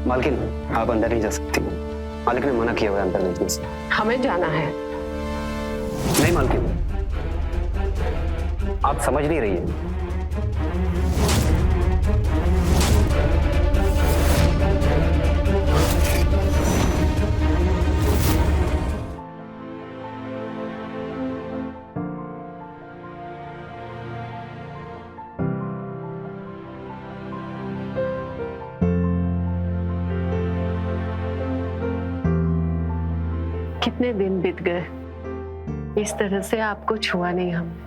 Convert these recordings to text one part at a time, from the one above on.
मालकिन, आप अंदर नहीं जा सकती। मालिक ने मना किया हुआ है अंदर नहीं जा सकती। हमें जाना है। नहीं मालकिन, आप समझ नहीं रही है। कितने दिन बीत गए, इस तरह से आपको छुआ नहीं हमने।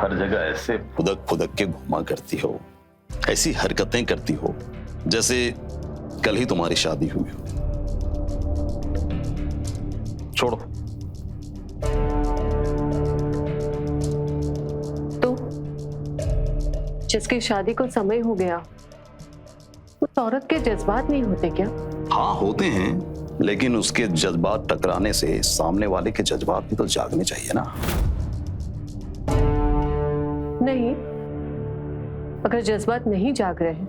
हर जगह ऐसे फुदक फुदक के घुमा करती हो, ऐसी हरकतें करती हो जैसे कल ही तुम्हारी शादी हुई हो। छोड़ो। तो जिसकी शादी को समय हो गया, उस औरत के जज्बात नहीं होते क्या? हाँ होते हैं, लेकिन उसके जज्बात टकराने से सामने वाले के जज्बात भी तो जागने चाहिए ना। नहीं, अगर जज्बात नहीं जाग रहे हैं,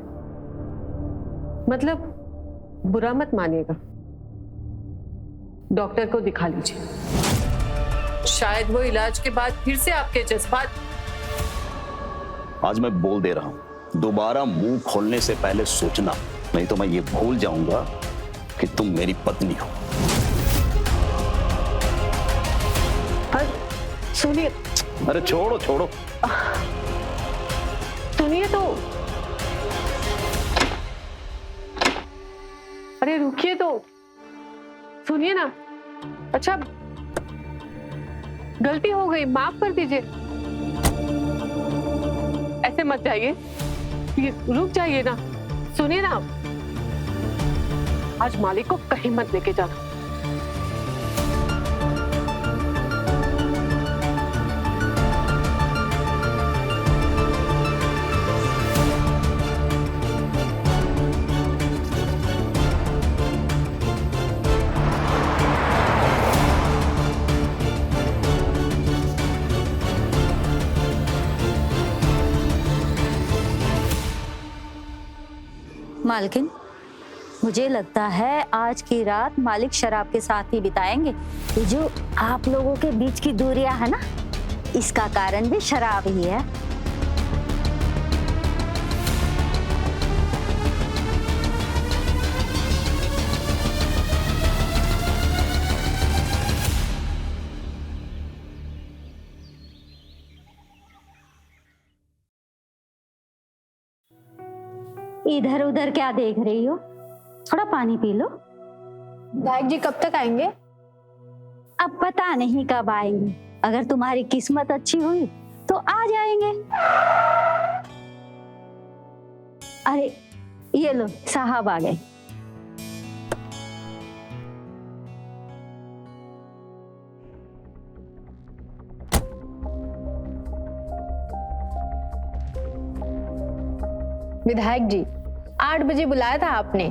मतलब बुरा मत मानिएगा, डॉक्टर को दिखा लीजिए। शायद वो इलाज के बाद फिर से आपके जज्बात। आज मैं बोल दे रहा हूं, दोबारा मुंह खोलने से पहले सोचना, नहीं तो मैं ये भूल जाऊंगा कि तुम मेरी पत्नी हो। सुनिए। अरे छोड़ो छोड़ो। सुनिए तो। अरे रुकिए तो, सुनिए ना। अच्छा, गलती हो गई, माफ कर दीजिए। ऐसे मत जाइए, रुक जाइए ना। सुनिए ना, आज मालिक को कहीं मत लेके जाना। मालकिन, मुझे लगता है आज की रात मालिक शराब के साथ ही बिताएंगे। ये जो आप लोगों के बीच की दूरियां है ना, इसका कारण भी शराब ही है। इधर उधर क्या देख रही हो? थोड़ा पानी पी लो। विधायक जी कब तक आएंगे? अब पता नहीं कब आएंगे, अगर तुम्हारी किस्मत अच्छी हुई तो आ जाएंगे। अरे ये लो, साहब आ गए। विधायक जी, 8 बजे बुलाया था आपने,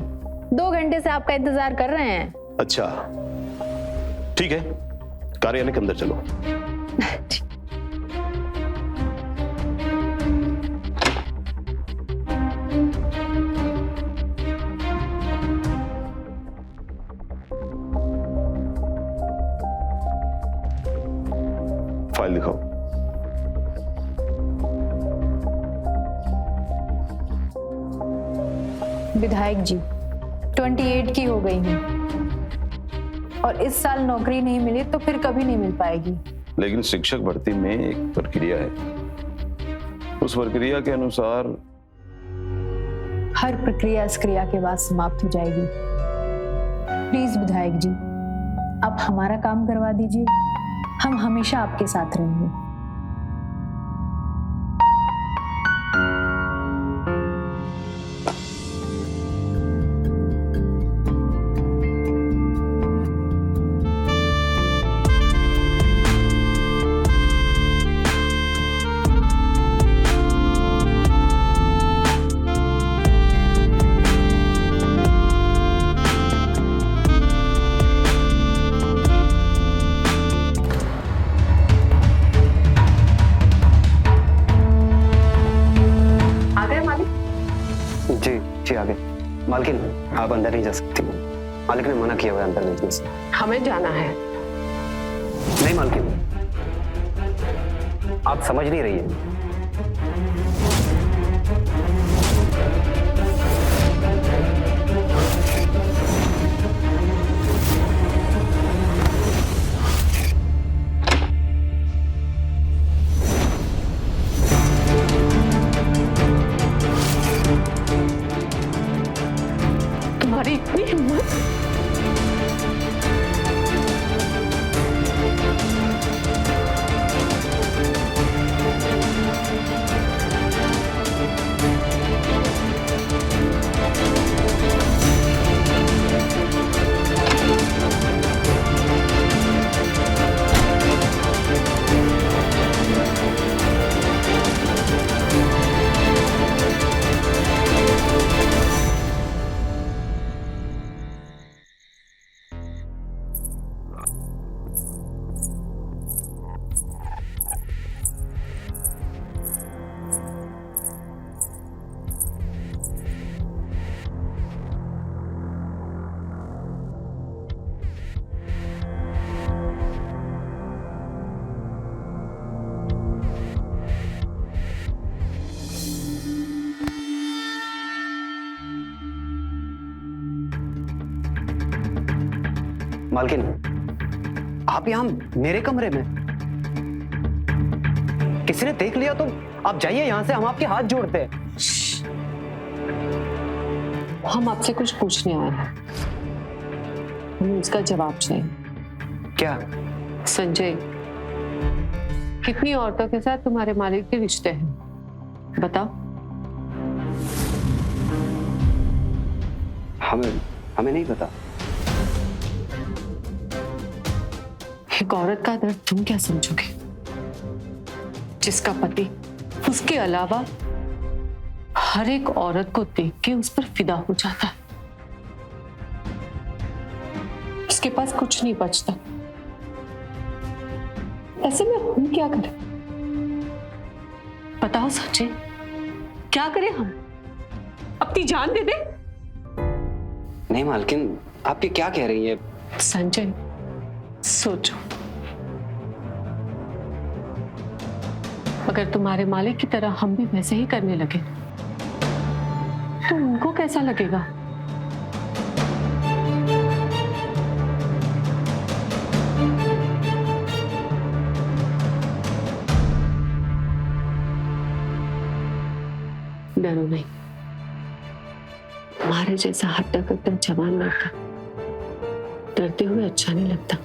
2 घंटे से आपका इंतजार कर रहे हैं। अच्छा ठीक है, कार्यालय के अंदर चलो। फाइल दिखाओ। विधायक जी, 28 की हो गई हूँ और इस साल नौकरी नहीं मिली तो फिर कभी नहीं मिल पाएगी। लेकिन शिक्षक भर्ती में एक प्रक्रिया है, उस प्रक्रिया के अनुसार हर प्रक्रिया इस क्रिया के बाद समाप्त हो जाएगी। प्लीज विधायक जी, आप हमारा काम करवा दीजिए, हम हमेशा आपके साथ रहेंगे। मालकिन आप अंदर नहीं जा सकती, मालिक ने मना किया हुआ है अंदर भेजने से। हमें जाना है। नहीं मालकिन, आप समझ नहीं रही है। तुम्हारी इतनी हिम्मत! मालकिन, आप यहाँ मेरे कमरे में, किसी ने देख लिया तो आप जाइए यहाँ से, हम आपके हाथ जोड़ते हैं। हम आपसे कुछ पूछने आए हैं, हमें उसका जवाब चाहिए। क्या? संजय, कितनी औरतों के साथ तुम्हारे मालिक के रिश्ते हैं, बताओ। हमें नहीं पता। एक औरत का दर्द तुम क्या समझोगे, जिसका पति उसके अलावा हर एक औरत को देख के उस पर फिदा हो जाता है, उसके पास कुछ नहीं बचता। ऐसे में हम क्या करें, बताओ सच्चे, क्या करें हम? अपनी जान दे दे? नहीं मालकिन, आप ये क्या कह रही है? संजय, सोचो, अगर तुम्हारे मालिक की तरह हम भी वैसे ही करने लगे तो उनको कैसा लगेगा? डरो नहीं, तुम्हारे जैसा हट्टा कट्टा जवान लड़का डरते हुए अच्छा नहीं लगता।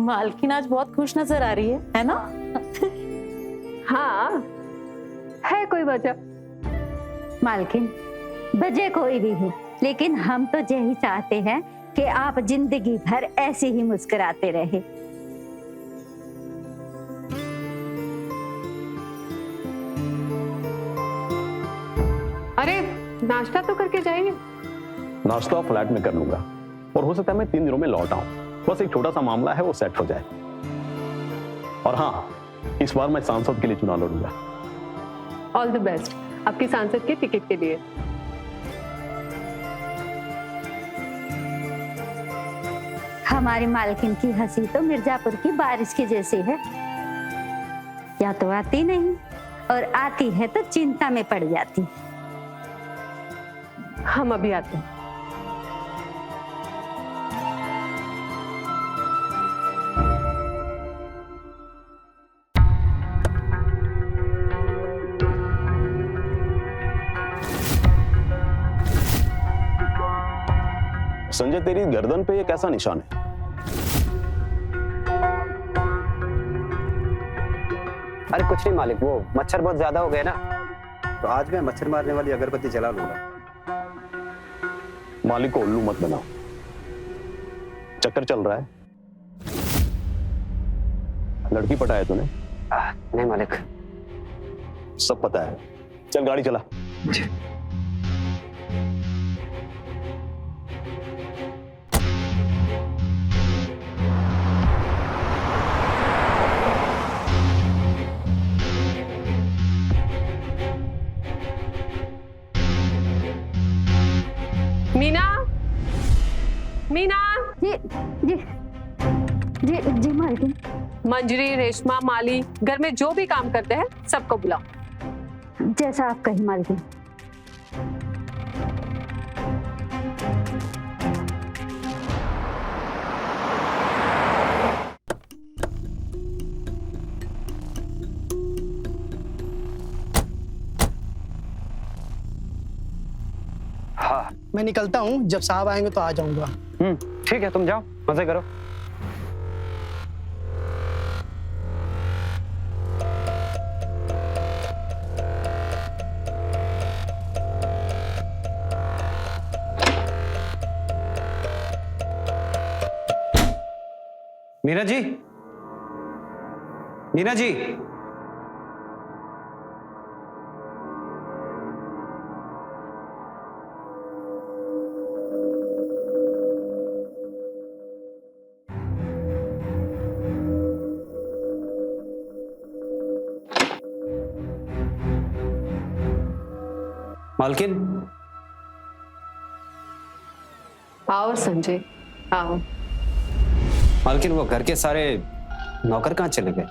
मालकिन आज बहुत खुश नजर आ रही है ना? हाँ, है कोई वजह? मालकिन, वजह कोई भी हो, लेकिन हम तो यही चाहते हैं कि आप जिंदगी भर ऐसे ही मुस्कुराते रहे। अरे नाश्ता तो करके जाइए। नाश्ता फ्लैट में कर लूंगा, और हो सकता है मैं 3 दिनों में लौट आऊं। बस एक छोटा सा मामला है, वो सेट हो जाए। और हाँ, इस बार मैं सांसद के लिए चुनाव लड़ूंगा। ऑल द बेस्ट आपकी सांसद के टिकट के लिए। हमारी मालकिन की हंसी तो मिर्जापुर की बारिश की जैसी है, या तो आती नहीं और आती है तो चिंता में पड़ जाती। हम अभी आते हैं। संजय, तेरी गर्दन पे ये कैसा निशान है? अरे कुछ नहीं मालिक, वो मच्छर बहुत ज्यादा हो गए ना, तो आज मैं मच्छर मारने वाली अगरबत्ती जला लूंगा। मालिक को उल्लू मत बनाओ। चक्कर चल रहा है? लड़की पटाया तूने? नहीं मालिक। सब पता है। चल गाड़ी चला। मीना, मीना। जी जी जी जी मालकिन। मंजरी, रेशमा, माली घर में जो भी काम करते हैं सबको बुलाओ। जैसा आप कहीं मालकिन। हाँ मैं निकलता हूँ, जब साहब आएंगे तो आ जाऊंगा। ठीक है, तुम जाओ मजे करो। मीना जी, मीना जी। मालकिन। आओ संजय, आओ। मालकिन, वो घर के सारे नौकर कहाँ चले गए?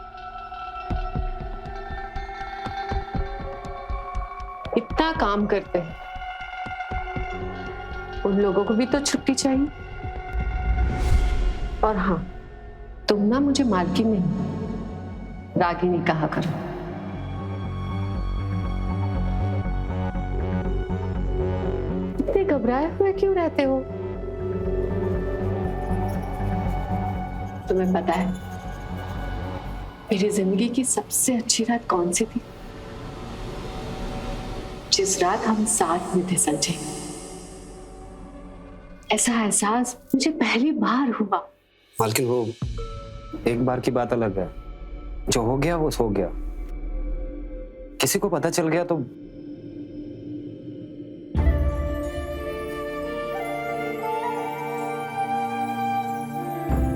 इतना काम करते हैं, उन लोगों को भी तो छुट्टी चाहिए। और हाँ, तुम ना मुझे मालकिन नहीं रागिनी कहा करो। इतने घबराए हुए क्यों रहते हो? तुम्हें पता है मेरी जिंदगी की सबसे अच्छी रात कौन सी थी? जिस रात हम साथ में थे संजय। ऐसा एहसास मुझे पहली बार हुआ। मालकिन, वो एक बार की बात अलग है। जो हो गया वो हो गया। किसी को पता चल गया तो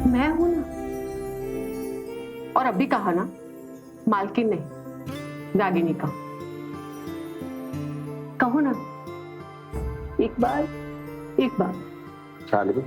मैं हूं ना, और अभी कहा ना, मालकिन नहीं रागिनी का। कहो ना एक बार, एक बार। रागिनी।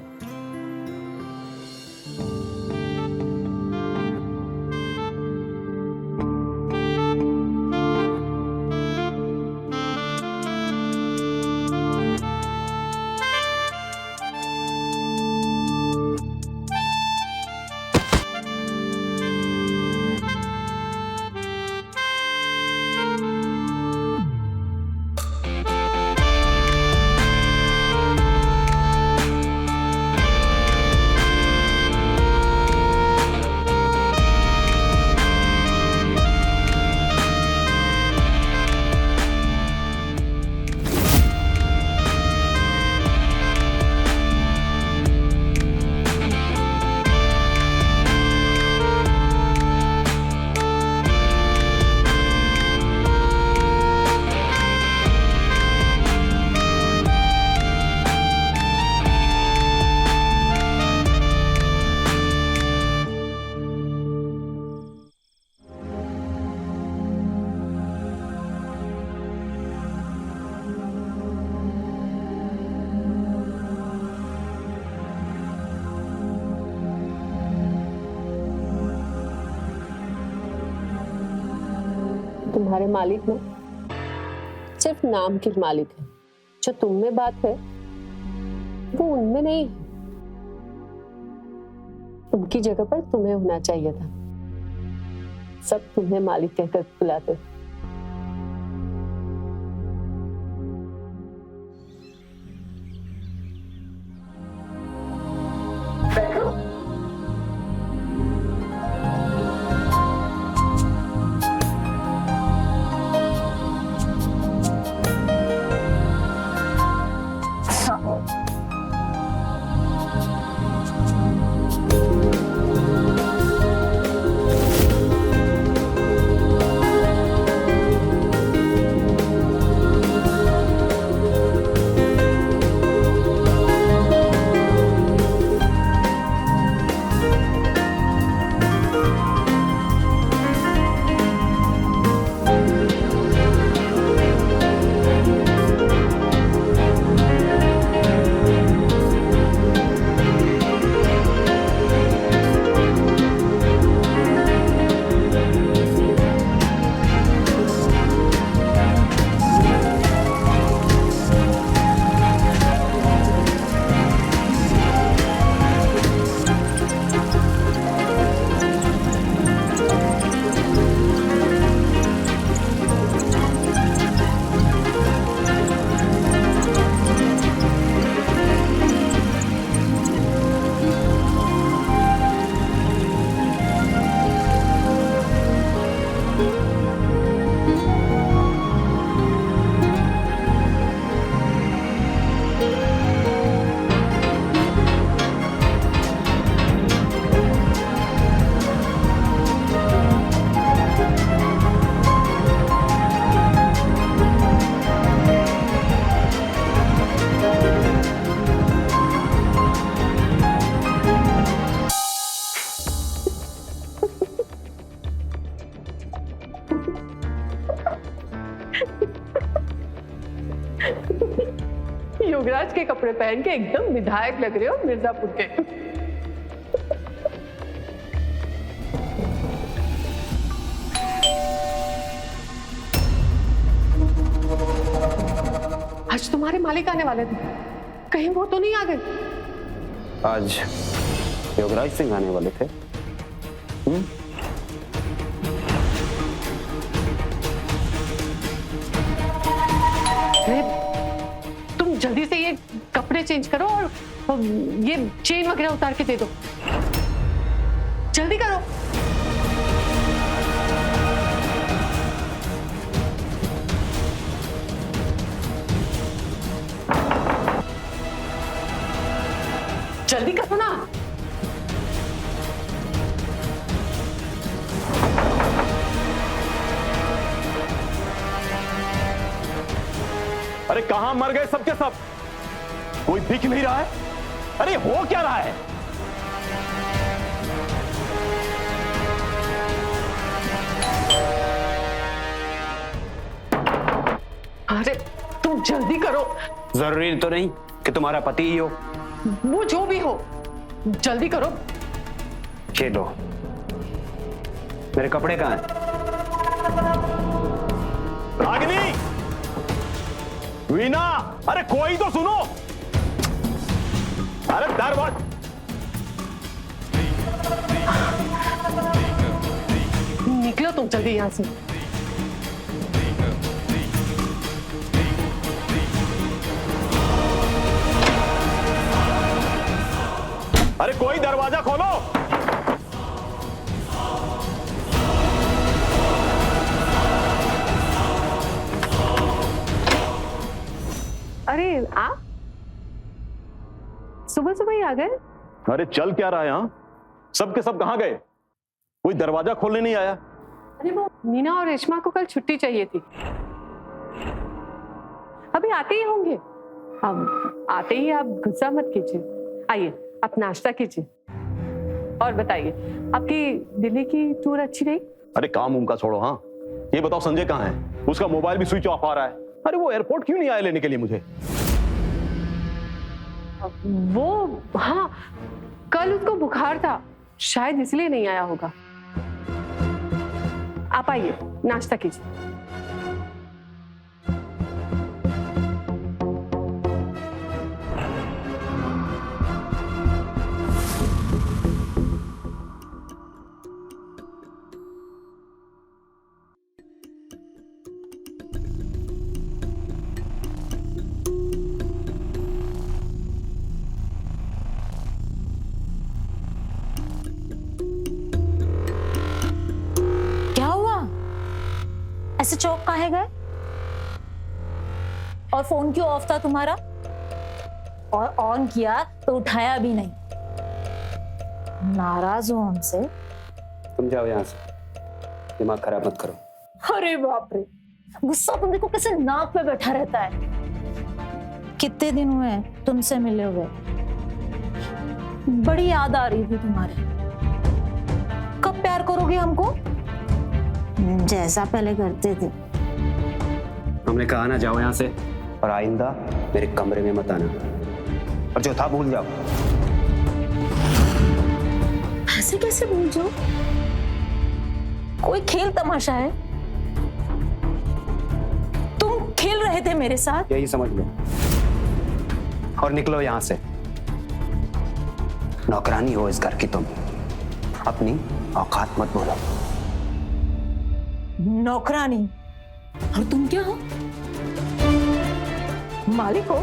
तुम्हारे मालिक ना सिर्फ नाम के मालिक है। जो तुम में बात है वो उनमें नहीं है। उनकी जगह पर तुम्हें होना चाहिए था। सब तुम्हें मालिक कहकर बुलाते। युवराज के कपड़े पहन के एकदम विधायक लग रहे हो मिर्जापुर के। आज तुम्हारे मालिक आने वाले थे, कहीं वो तो नहीं आ गए? आज योगराज सिंह आने वाले थे। तुम जल्दी से ये कपड़े चेंज करो और ये चेन वगैरह उतार के दे दो। जल्दी करो। जल्दी करो ना। अरे कहां मर गए सबके सब? कोई दिख नहीं रहा है। अरे हो क्या रहा है? अरे तुम जल्दी करो। जरूरी तो नहीं कि तुम्हारा पति ही हो। वो जो भी हो, जल्दी करो। ये लो, मेरे कपड़े कहाँ हैं? रागिनी, वीना, अरे कोई तो सुनो। अरे दरवाजा। निकलो तुम जल्दी यहां से। अरे कोई दरवाजा खोलो। अरे आप सुबह सुबह ही आ गए? अरे चल क्या रहा है यहां? सबके सब कहां गए? कोई दरवाजा खोलने नहीं आया। अरे वो मीना और रेशमा को कल छुट्टी चाहिए थी, अभी आते ही होंगे। अब आते ही आप गुस्सा मत कीजिए। आइए, आप नाश्ता कीजिए और बताइए, आपकी दिल्ली की टूर अच्छी रही? अरे काम उम का छोड़ो। हाँ, ये बताओ संजय कहाँ है? उसका मोबाइल भी स्विच ऑफ आ रहा है। अरे वो एयरपोर्ट क्यों नहीं आया लेने के लिए मुझे? वो हाँ, कल उसको बुखार था, शायद इसलिए नहीं आया होगा। आप आइए, नाश्ता कीजिए। क्या हुआ? ऐसे चौक काहे गए? और फोन क्यों ऑफ था तुम्हारा? और ऑन किया तो उठाया भी नहीं। नाराज हो हमसे? तुम जाओ यहाँ से, दिमाग खराब मत करो। अरे बाप रे, गुस्सा तुम देखो कैसे नाक पे बैठा रहता है। कितने दिन हुए तुमसे मिले हुए, बड़ी याद आ रही थी तुम्हारी। कब प्यार करोगे हमको जैसा पहले करते थे? हमने कहा ना जाओ यहाँ से, और आइंदा मेरे कमरे में मत आना, और जो था भूल जाओ। ऐसे कैसे भूल जाओ? कोई खेल तमाशा है? तुम खेल रहे थे मेरे साथ। यही समझ लो, और निकलो यहाँ से। नौकरानी हो इस घर की तुम, अपनी औकात मत बोलो। नौकरानी? और तुम क्या हो? मालिक हो?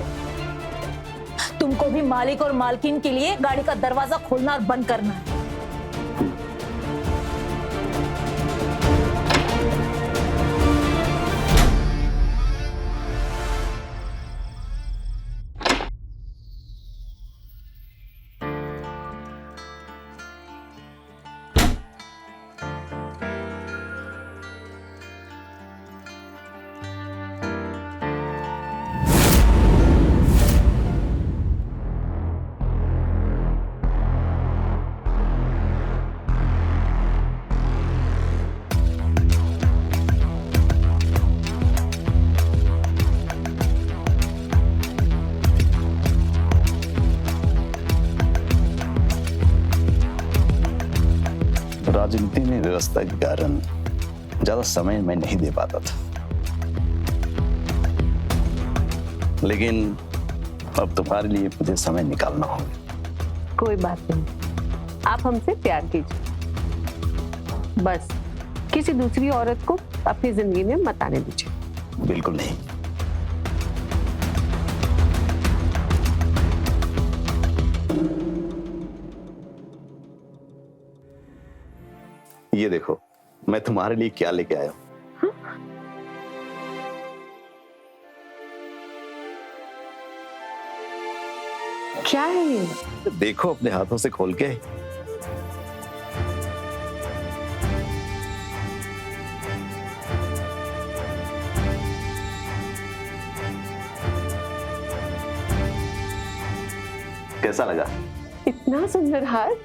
तुमको भी मालिक और मालकिन के लिए गाड़ी का दरवाजा खोलना और बंद करना है। राजनीति में व्यवस्था के कारण ज्यादा समय मैं नहीं दे पाता था, लेकिन अब तुम्हारे लिए मुझे समय निकालना होगा। कोई बात नहीं, आप हमसे प्यार कीजिए, बस किसी दूसरी औरत को अपनी जिंदगी में मत आने दीजिए। बिल्कुल नहीं। ये देखो मैं तुम्हारे लिए क्या लेके आया हूं। क्या है ये? देखो अपने हाथों से खोल के। कैसा लगा? इतना सुंदर हार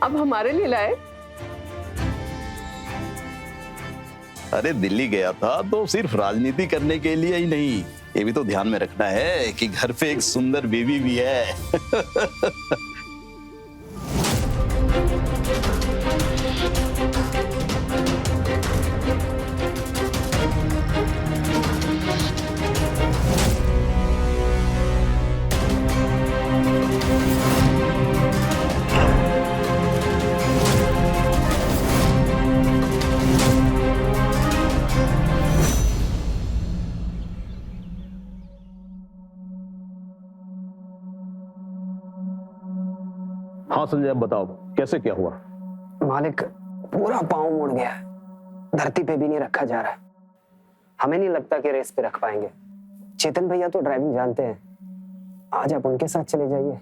अब हमारे लिए लाए? अरे दिल्ली गया था तो सिर्फ राजनीति करने के लिए ही नहीं, ये भी तो ध्यान में रखना है कि घर पे एक सुंदर बीवी भी है। हाँ संजय, अब बताओ कैसे क्या हुआ? मालिक, पूरा पांव मुड़ गया है, धरती पे भी नहीं रखा जा रहा है। हमें नहीं लगता कि रेस पे रख पाएंगे। चेतन भैया तो ड्राइविंग जानते हैं, आज आप उनके साथ चले जाइए।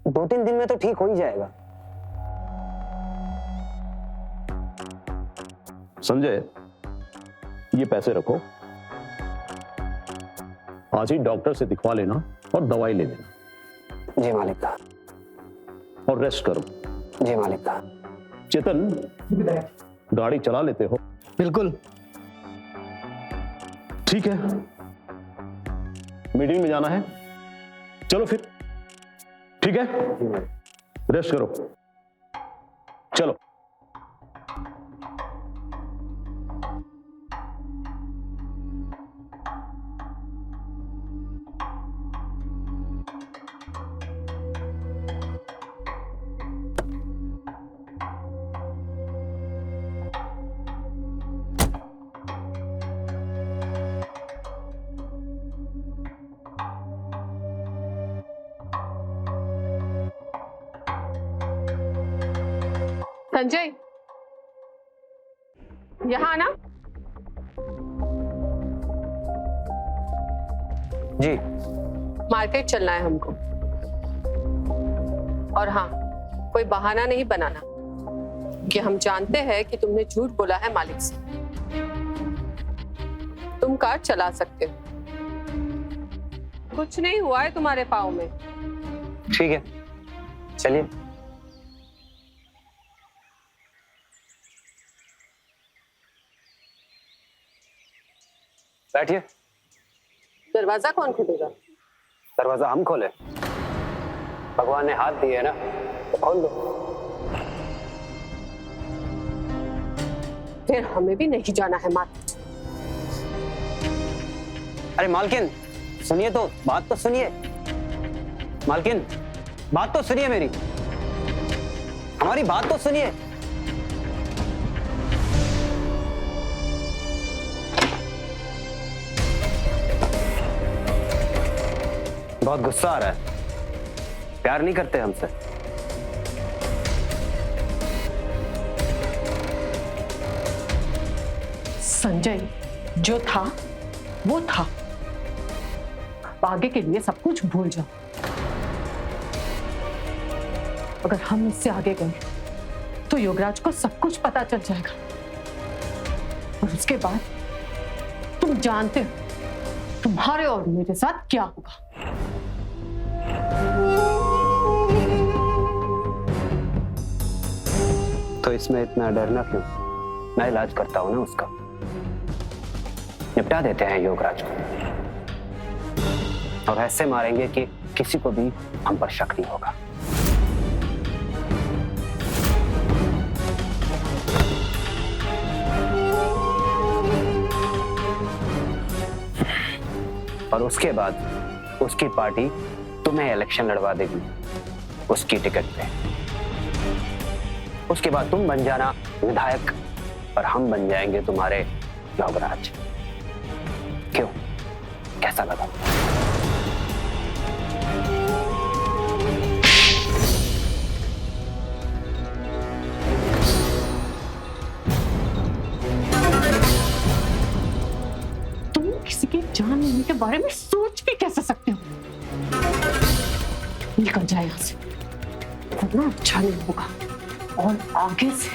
2-3 दिन में तो ठीक हो ही जाएगा। संजय, ये पैसे रखो, आज ही डॉक्टर से दिखवा लेना और दवाई ले लेना। जी मालिक का। और रेस्ट करो। जी मालिक का। चेतन, गाड़ी चला लेते हो? बिल्कुल। ठीक है, मीटिंग में जाना है, चलो फिर। ठीक है, रेस्ट करो। चलो। संजय, यहाँ आना। जी। मार्केट चलना है हमको। और हाँ, कोई बहाना नहीं बनाना कि हम जानते हैं कि तुमने झूठ बोला है मालिक से। तुम कार चला सकते हो, कुछ नहीं हुआ है तुम्हारे पाँव में। ठीक है, चलिए। बैठिए। दरवाजा कौन खोलेगा? दरवाजा हम खोले? भगवान ने हाथ दिए है ना, तो खोल दो। फिर हमें भी नहीं जाना है मार्केट। अरे मालकिन, सुनिए तो, बात तो सुनिए। मालकिन, बात तो सुनिए मेरी, हमारी बात तो सुनिए। बहुत गुस्सा आ रहा है, प्यार नहीं करते हमसे। संजय, जो था वो था, आगे के लिए सब कुछ भूल जाओ। अगर हम इससे आगे गए तो योगराज को सब कुछ पता चल जाएगा, और उसके बाद तुम जानते हो तुम्हारे और मेरे साथ क्या होगा। तो इसमें इतना डरना क्यों? मैं इलाज करता हूं ना उसका, निपटा देते हैं योगराज को, और ऐसे मारेंगे कि किसी को भी हम पर शक नहीं होगा। और उसके बाद उसकी पार्टी तुम्हें इलेक्शन लड़वा देगी उसकी टिकट पे। उसके बाद तुम बन जाना विधायक और हम बन जाएंगे तुम्हारे योगराज। क्यों, कैसा लगा? तुम किसी की जान लेने के बारे में सोच भी कैसे सकते हो? निकल जाए यहाँ से, वरना अच्छा नहीं होगा। और आगे से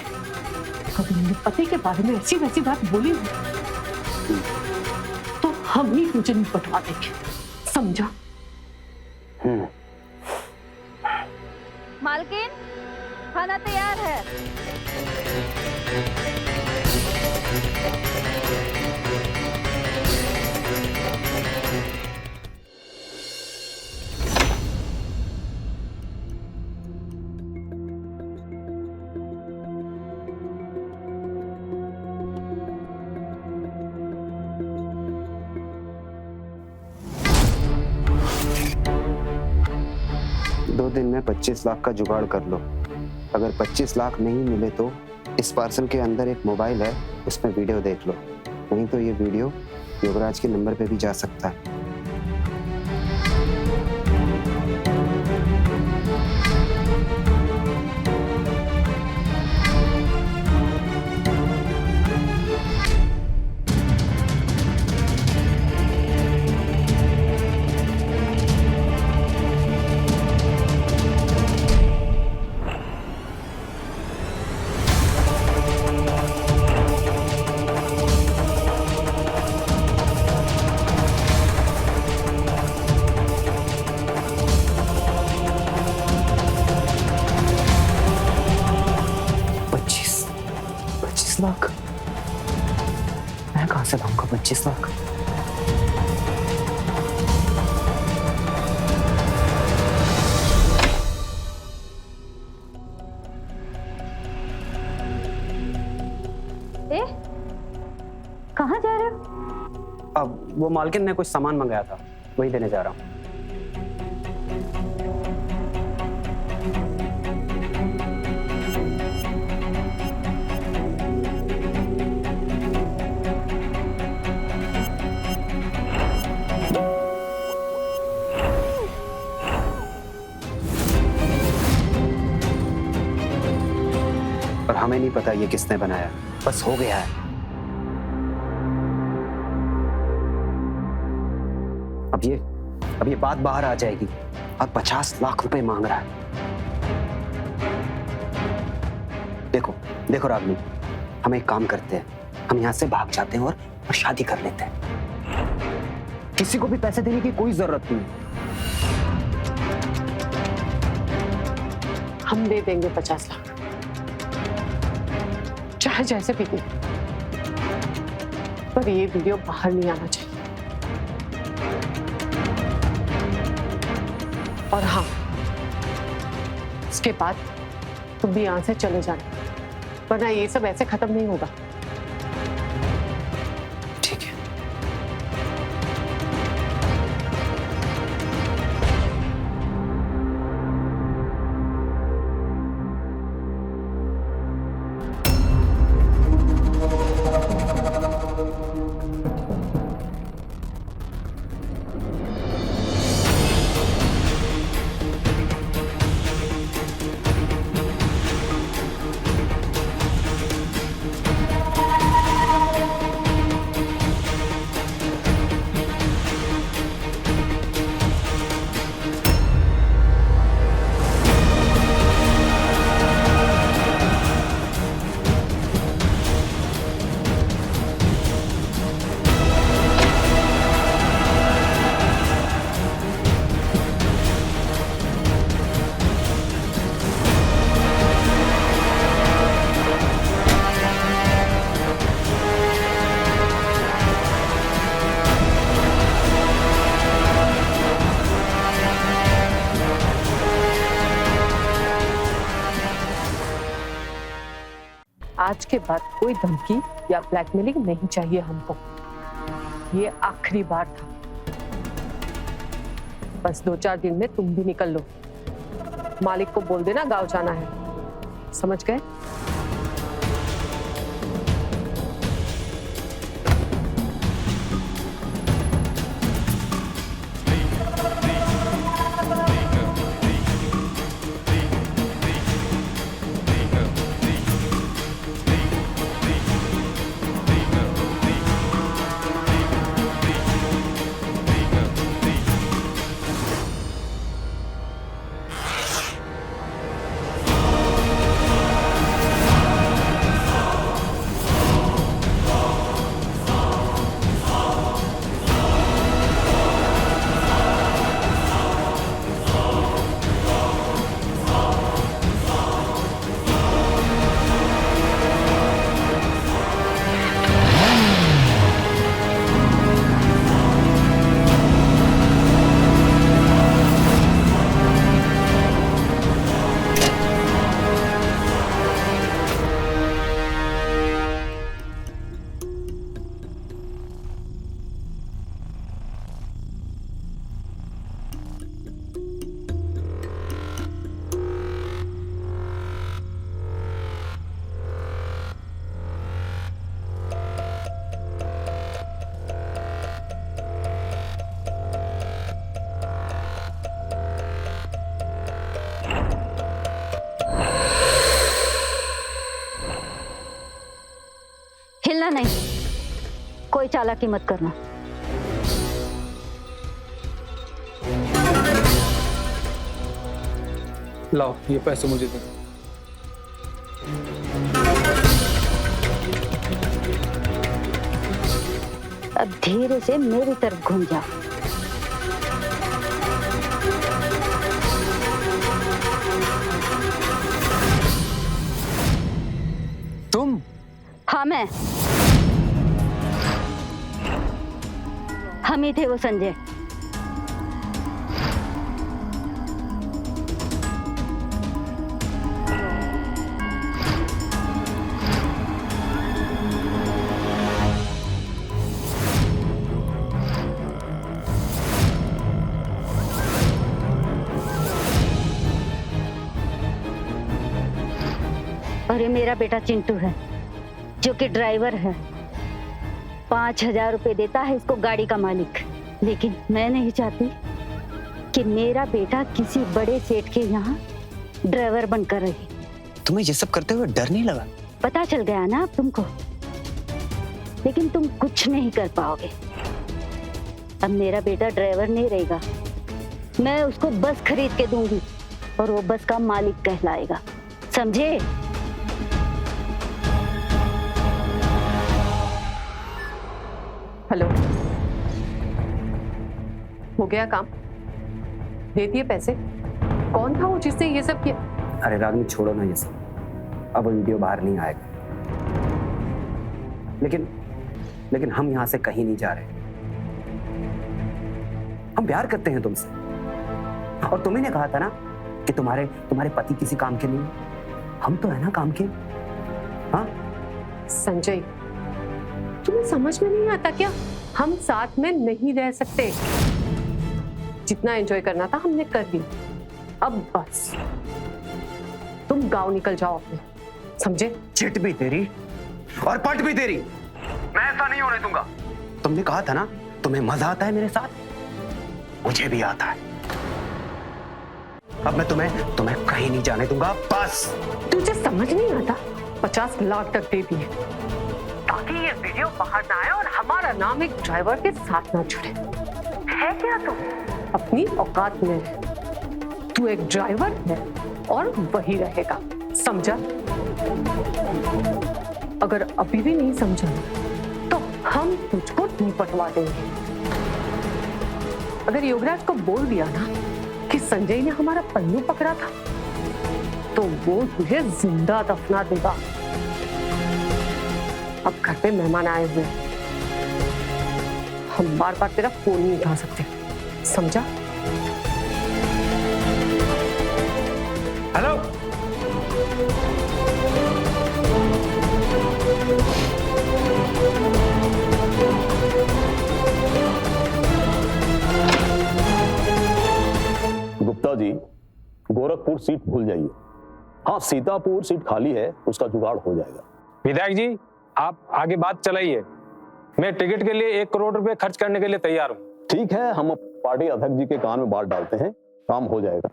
कभी मेरे पति के बारे में ऐसी वैसी बात बोली तो हम ही तुझे नहीं पटवा देंगे, समझा? मालकिन, खाना तैयार है। दो दिन में 25 लाख का जुगाड़ कर लो। अगर 25 लाख नहीं मिले तो इस पार्सल के अंदर एक मोबाइल है, उसमें वीडियो देख लो। नहीं तो ये वीडियो योगराज के नंबर पे भी जा सकता है। लाख? मैं कहां से लाऊंगा 25 लाख? अरे कहाँ जा रहे हो? अब वो मालकिन ने कुछ सामान मंगाया था, वही देने जा रहा हूँ। और हमें नहीं पता ये किसने बनाया, बस हो गया है। अब ये बात बाहर आ जाएगी और 50 लाख रुपए मांग रहा है। देखो देखो रागनी, हम एक काम करते हैं, हम यहाँ से भाग जाते हैं और शादी कर लेते हैं। किसी को भी पैसे देने की कोई जरूरत नहीं। हम दे देंगे 50 लाख, चाहे जैसे भी दे, पर ये वीडियो बाहर नहीं आना चाहिए। और हाँ, इसके बाद तुम भी यहां से चले जाना, वरना ये सब ऐसे खत्म नहीं होगा। ठीक है। आज के बाद कोई धमकी या ब्लैकमेलिंग नहीं चाहिए हमको। ये आखिरी बार था। बस 2-4 दिन में तुम भी निकल लो। मालिक को बोल देना गांव जाना है, समझ गए? हिलना नहीं, कोई चालाकी मत करना। लाओ ये पैसे मुझे दो। अब धीरे से मेरी तरफ घूम जाओ। तुम? हाँ मैं। हम ही थे वो संजय। और ये मेरा बेटा चिंटू है जो कि ड्राइवर है। 5,000 रुपए देता है इसको गाड़ी का मालिक। लेकिन मैं नहीं चाहती कि मेरा बेटा किसी बड़े सेठ के यहाँ ड्राइवर बनकर रहे। तुम्हें ये सब करते हुए डर नहीं लगा? पता चल गया ना अब तुमको, लेकिन तुम कुछ नहीं कर पाओगे। अब मेरा बेटा ड्राइवर नहीं रहेगा, मैं उसको बस खरीद के दूंगी और वो बस का मालिक कहलाएगा, समझे? हेलो, हो गया काम? दे दिए पैसे? कौन था वो जिसने ये सब किया? अरे रागिनी छोड़ो ना ये सब, अब वीडियो बाहर नहीं आएगा। लेकिन हम यहाँ से कहीं नहीं जा रहे। हम प्यार करते हैं तुमसे, और तुम्ही ने कहा था ना कि तुम्हारे पति किसी काम के नहीं है। हम तो है ना काम के। हाँ संजय, तुम्हें समझ में नहीं आता क्या? हम साथ में नहीं रह सकते। जितना एंजॉय करना था हमने कर लिया, अब बस तुम गांव निकल जाओ अपने, समझे? चिट भी तेरी और पट भी तेरी। मैं ऐसा नहीं होने दूंगा। तुमने कहा था ना तुम्हें मजा आता है मेरे साथ, मुझे भी आता है। अब मैं तुम्हें कहीं नहीं जाने दूंगा, बस। तुझे समझ नहीं आता? 50 लाख तक दे दिए ताकि ये वीडियो बाहर ना आए और हमारा नाम एक ड्राइवर के साथ ना जुड़े। है क्या तू? अपनी औकात में रह। तू एक ड्राइवर है और वही रहेगा, समझा? अगर अभी भी नहीं समझा तो हम तुझको नहीं पटवा देंगे। अगर योगराज को बोल दिया ना कि संजय ने हमारा पल्लू पकड़ा था तो वो तुझे जिंदा दफना देगा। अब घर पे मेहमान आए हुए हैं, हम बार बार तेरा फोन नहीं उठा सकते, समझा? हेलो, गुप्ता जी, गोरखपुर सीट भूल जाइए। हाँ, सीतापुर सीट खाली है, उसका जुगाड़ हो जाएगा। विधायक जी, आप आगे बात चलाइए। मैं टिकट के लिए 1 करोड़ रुपए खर्च करने के लिए तैयार हूँ। ठीक है, हम पार्टी अध्यक्ष जी के कान में बात डालते हैं, काम हो जाएगा।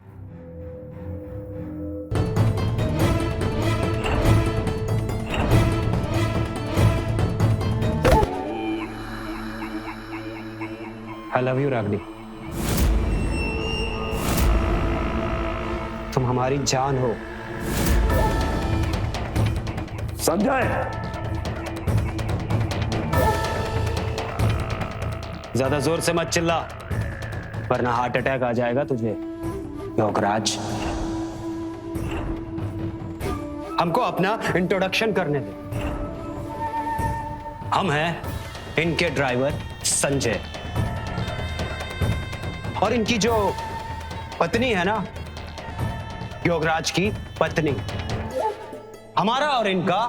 I love you Ragini. तुम हमारी जान हो। संजय, ज्यादा जोर से मत चिल्ला, वरना हार्ट अटैक आ जाएगा तुझे। योगराज, हमको अपना इंट्रोडक्शन करने दे। हम हैं इनके ड्राइवर संजय, और इनकी जो पत्नी है ना, योगराज की पत्नी। हमारा और इनका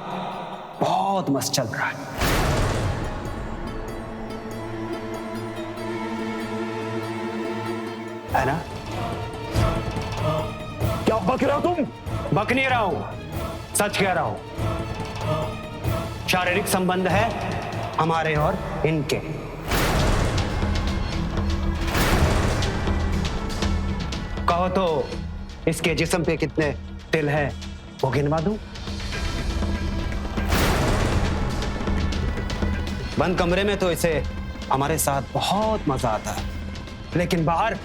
बहुत मस्त चल रहा है। है ना? क्या बक रहे हो तुम? बक नहीं रहा हूं, सच कह रहा हूं। शारीरिक संबंध है हमारे और इनके। कहो तो इसके जिस्म पे कितने तिल है वो गिनवा दूं? बंद कमरे में तो इसे हमारे साथ बहुत मजा आता है, लेकिन बाहर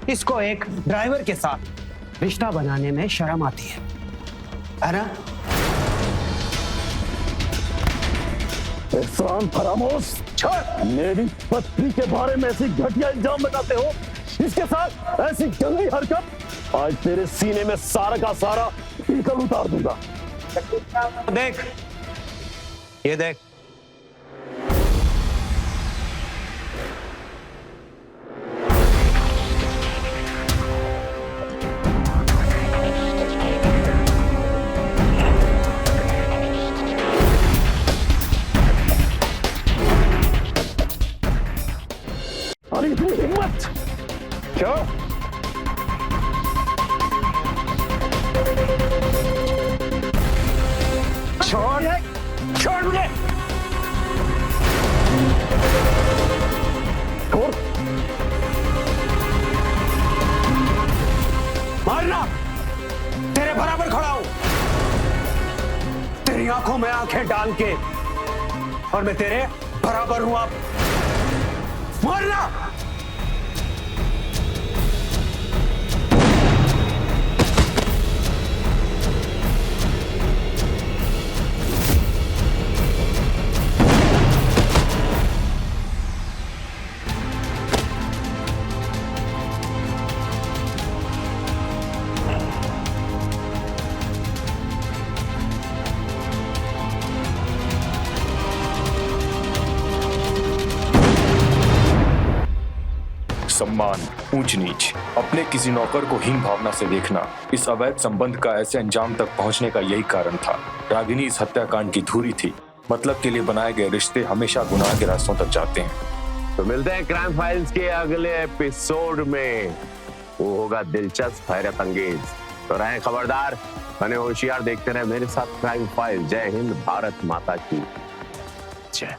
इसको एक ड्राइवर के साथ रिश्ता बनाने में शर्म आती है ना? एहसान फरामोश, मेरी पत्नी के बारे में ऐसी घटिया इल्जाम लगाते हो, इसके साथ ऐसी गंदी हरकत, आज तेरे सीने में सारा का सारा पीकल उतार दूंगा। देख, ये देख, अरे इतनी हिम्मत क्या? तेरी आंखों में आंखें डाल के, और मैं तेरे बराबर हूं। आप मरना। सम्मान, ऊंच नीच, अपने किसी नौकर को हीन भावना से देखना, इस अवैध संबंध का ऐसे अंजाम तक पहुंचने का यही कारण था। रागिनी इस हत्याकांड की धुरी थी। मतलब के लिए बनाए गए रिश्ते हमेशा गुनाह के रास्तों तक जाते हैं। तो मिलते हैं क्राइम फाइल्स के अगले एपिसोड में। वो होगा दिलचस्प, हैरत अंगेज। तो रहे खबरदार, बने होशियार, देखते रहे मेरे साथ क्राइम फाइल। जय हिंद, भारत माता की जय।